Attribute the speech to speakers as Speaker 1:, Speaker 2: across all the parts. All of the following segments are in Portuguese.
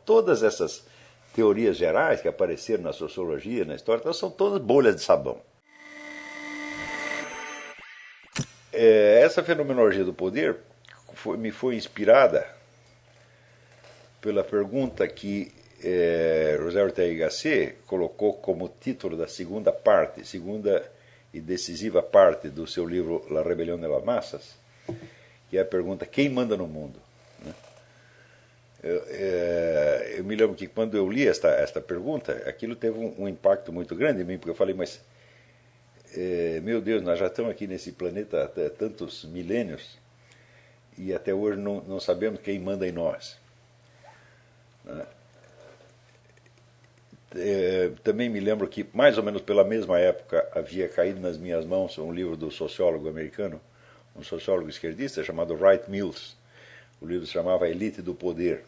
Speaker 1: todas essas teorias gerais que apareceram na sociologia, na história, então são todas bolhas de sabão. Essa fenomenologia do poder me foi inspirada pela pergunta que José Ortega y Gasset colocou como título da segunda e decisiva parte do seu livro La Rebelión de las Massas, que é a pergunta: quem manda no mundo? Eu me lembro que quando eu li esta pergunta, aquilo teve um impacto muito grande em mim, porque eu falei, mas meu Deus, nós já estamos aqui nesse planeta há tantos milênios e até hoje não sabemos quem manda em nós. Também me lembro que, mais ou menos pela mesma época, havia caído nas minhas mãos um livro do sociólogo americano, um sociólogo esquerdista chamado Wright Mills. O livro se chamava A Elite do Poder,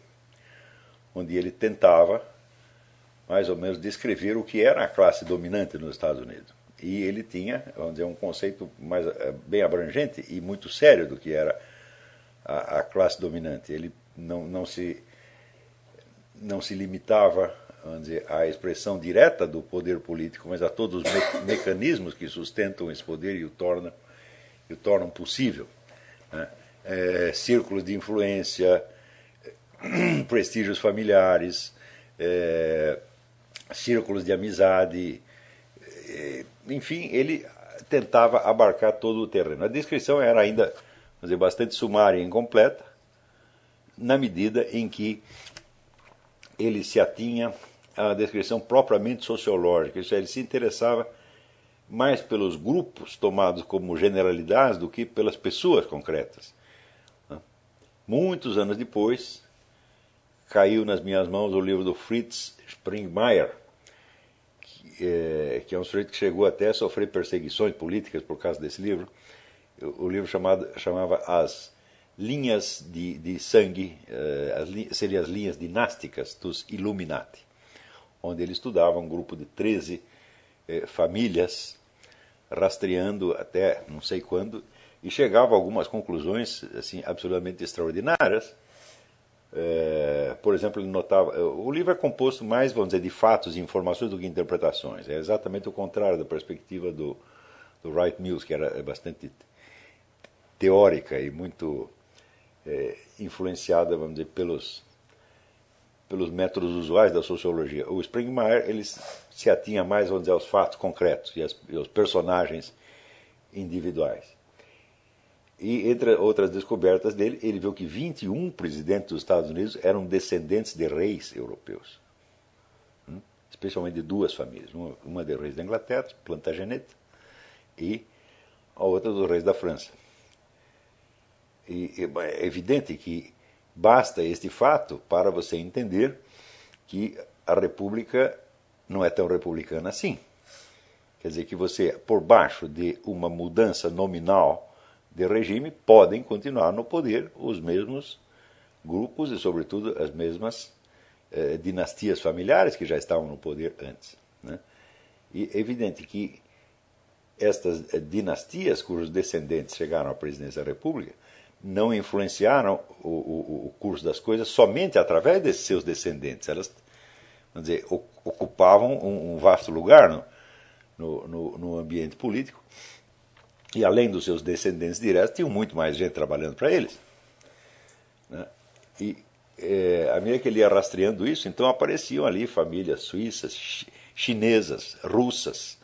Speaker 1: onde ele tentava, mais ou menos, descrever o que era a classe dominante nos Estados Unidos. E ele tinha, vamos dizer, um conceito bem abrangente e muito sério do que era a classe dominante. Ele não se limitava, vamos dizer, à expressão direta do poder político, mas a todos os mecanismos que sustentam esse poder e o tornam possível, né? Círculos de influência, prestígios familiares, círculos de amizade, enfim, ele tentava abarcar todo o terreno. A descrição era ainda, vamos dizer, bastante sumária e incompleta, na medida em que ele se atinha à descrição propriamente sociológica, isso é, ele se interessava mais pelos grupos tomados como generalidades do que pelas pessoas concretas. Muitos anos depois, caiu nas minhas mãos o livro do Fritz Springmeier, que é um sujeito que chegou até a sofrer perseguições políticas por causa desse livro. O livro chamava As Linhas de Sangue, seriam as linhas dinásticas dos Illuminati, onde ele estudava um grupo de 13 famílias, rastreando até não sei quando, e chegava a algumas conclusões assim, absolutamente extraordinárias. Por exemplo, ele notava... O livro é composto mais, vamos dizer, de fatos e informações do que interpretações. É exatamente o contrário da perspectiva do Wright Mills, que era bastante teórica e muito influenciada, vamos dizer, pelos métodos usuais da sociologia. O Springmeier ele se atinha mais, vamos dizer, aos fatos concretos e aos personagens individuais. E entre outras descobertas dele, ele viu que 21 presidentes dos Estados Unidos eram descendentes de reis europeus, especialmente de duas famílias, uma de reis da Inglaterra, Plantagenet, e a outra dos reis da França. E é evidente que basta este fato para você entender que a República não é tão republicana assim. Quer dizer que você, por baixo de uma mudança nominal de regime, podem continuar no poder os mesmos grupos e, sobretudo, as mesmas dinastias familiares que já estavam no poder antes, né? E é evidente que estas dinastias cujos descendentes chegaram à presidência da República não influenciaram o curso das coisas somente através desses seus descendentes. Elas, vamos dizer, ocupavam um vasto lugar no ambiente político. E além dos seus descendentes diretos, tinham muito mais gente trabalhando para eles, né? E à medida que ele ia rastreando isso, então apareciam ali famílias suíças, chinesas, russas,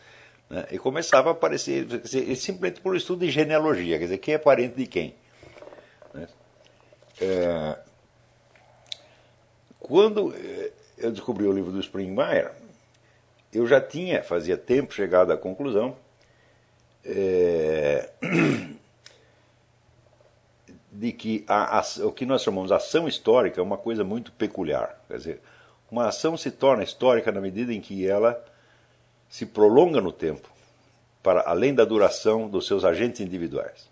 Speaker 1: né? E começava a aparecer, quer dizer, simplesmente por estudo de genealogia, quer dizer, quem é parente de quem, né? Quando eu descobri o livro do Springmeier, eu já tinha, fazia tempo, chegado à conclusão de que o que nós chamamos de ação histórica é uma coisa muito peculiar. Quer dizer, uma ação se torna histórica na medida em que ela se prolonga no tempo, para além da duração dos seus agentes individuais.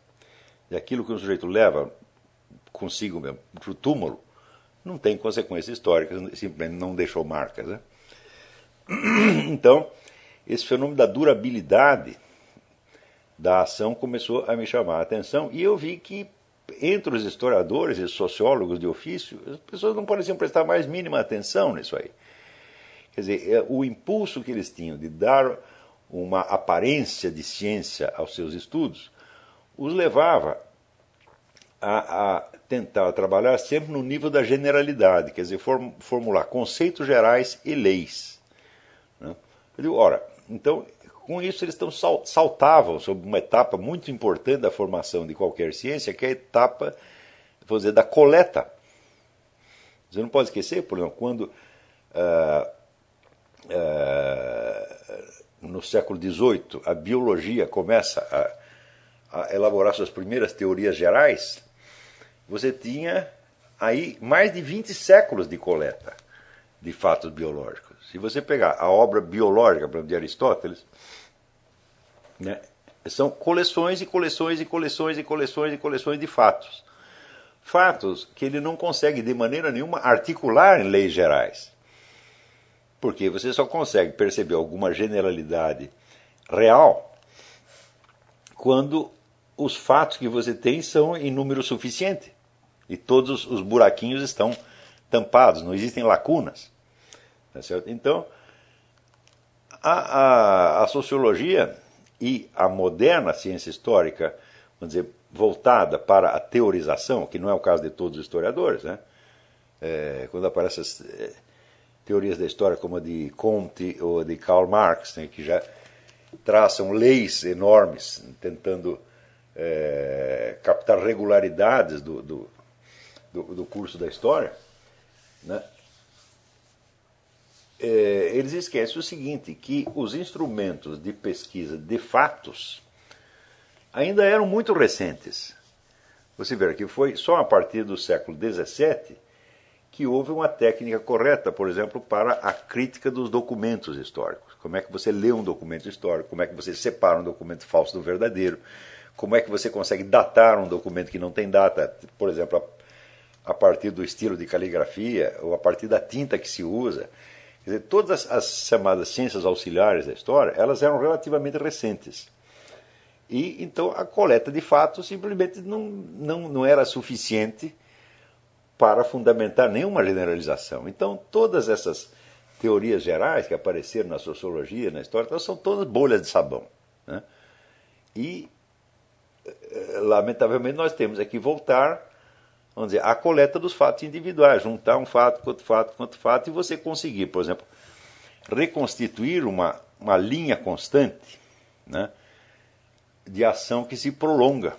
Speaker 1: E aquilo que um sujeito leva consigo mesmo para o túmulo não tem consequências históricas, simplesmente não deixou marcas, né? Então, esse fenômeno da durabilidade da ação começou a me chamar a atenção, e eu vi que entre os historiadores e sociólogos de ofício, as pessoas não pareciam prestar mais mínima atenção nisso aí. Quer dizer, o impulso que eles tinham de dar uma aparência de ciência aos seus estudos os levava a tentar trabalhar sempre no nível da generalidade, quer dizer, formular conceitos gerais e leis. Né? Eu digo, ora, então, com isso eles saltavam sobre uma etapa muito importante da formação de qualquer ciência, que é a etapa, vou dizer, da coleta. Você não pode esquecer, por exemplo, quando no século XVIII a biologia começa a elaborar suas primeiras teorias gerais, você tinha aí mais de 20 séculos de coleta de fatos biológicos. Se você pegar a obra biológica, por exemplo, de Aristóteles, né, são coleções e coleções e coleções e coleções e coleções de fatos. Fatos que ele não consegue de maneira nenhuma articular em leis gerais. Porque você só consegue perceber alguma generalidade real quando os fatos que você tem são em número suficiente. E todos os buraquinhos estão tampados, não existem lacunas. Tá certo? Então, a sociologia e a moderna ciência histórica, vamos dizer, voltada para a teorização, que não é o caso de todos os historiadores, né? Quando aparecem as teorias da história como a de Comte ou de Karl Marx, né, que já traçam leis enormes, tentando captar regularidades do curso da história, né? Eles esquecem o seguinte, que os instrumentos de pesquisa de fatos ainda eram muito recentes. Você vê que foi só a partir do século XVII que houve uma técnica correta, por exemplo, para a crítica dos documentos históricos. Como é que você lê um documento histórico, como é que você separa um documento falso do verdadeiro, como é que você consegue datar um documento que não tem data, por exemplo, a partir do estilo de caligrafia ou a partir da tinta que se usa. Quer dizer, todas as chamadas ciências auxiliares da história, elas eram relativamente recentes. E então a coleta de fatos simplesmente não era suficiente para fundamentar nenhuma generalização. Então todas essas teorias gerais que apareceram na sociologia, na história, elas são todas bolhas de sabão. Né? E, lamentavelmente, nós temos que voltar, vamos dizer, à coleta dos fatos individuais, juntar um fato com outro fato, e você conseguir, por exemplo, reconstituir uma linha constante, né, de ação que se prolonga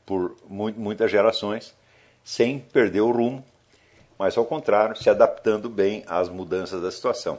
Speaker 1: por muitas gerações, sem perder o rumo, mas, ao contrário, se adaptando bem às mudanças da situação.